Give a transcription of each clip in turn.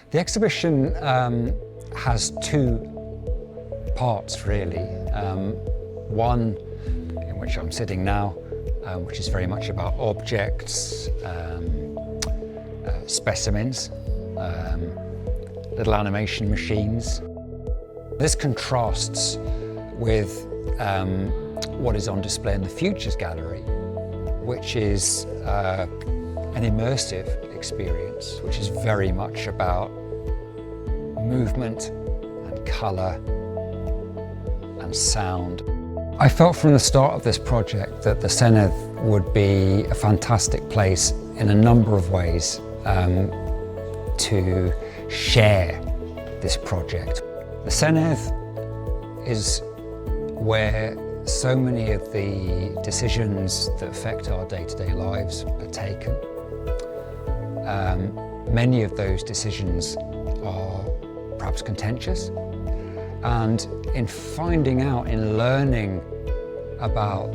The exhibition has two parts really. One in which I'm sitting now, which is very much about objects, specimens, little animation machines. This contrasts with what is on display in the Futures Gallery, which is an immersive experience, which is very much about movement and colour and sound. I felt from the start of this project that the Senedd would be a fantastic place in a number of ways to share this project. The Senedd is where so many of the decisions that affect our day-to-day lives are taken. Many of those decisions are perhaps contentious, and in finding out, in learning about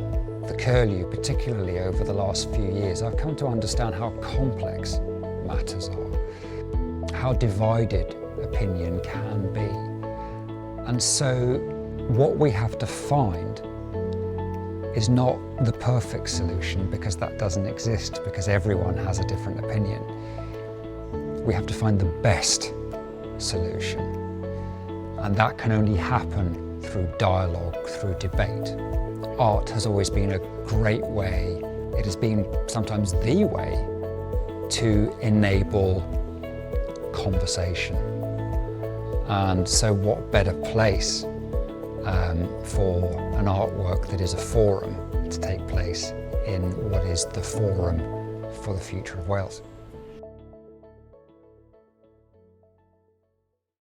the curlew, particularly over the last few years, I've come to understand how complex matters are, how divided opinion can be. And so what we have to find is not the perfect solution, because that doesn't exist, because everyone has a different opinion. We have to find the best solution, and that can only happen through dialogue, through debate. Art has always been a great way, it has been sometimes the way, to enable conversation. And so what better place for an artwork that is a forum to take place in what is the forum for the future of Wales.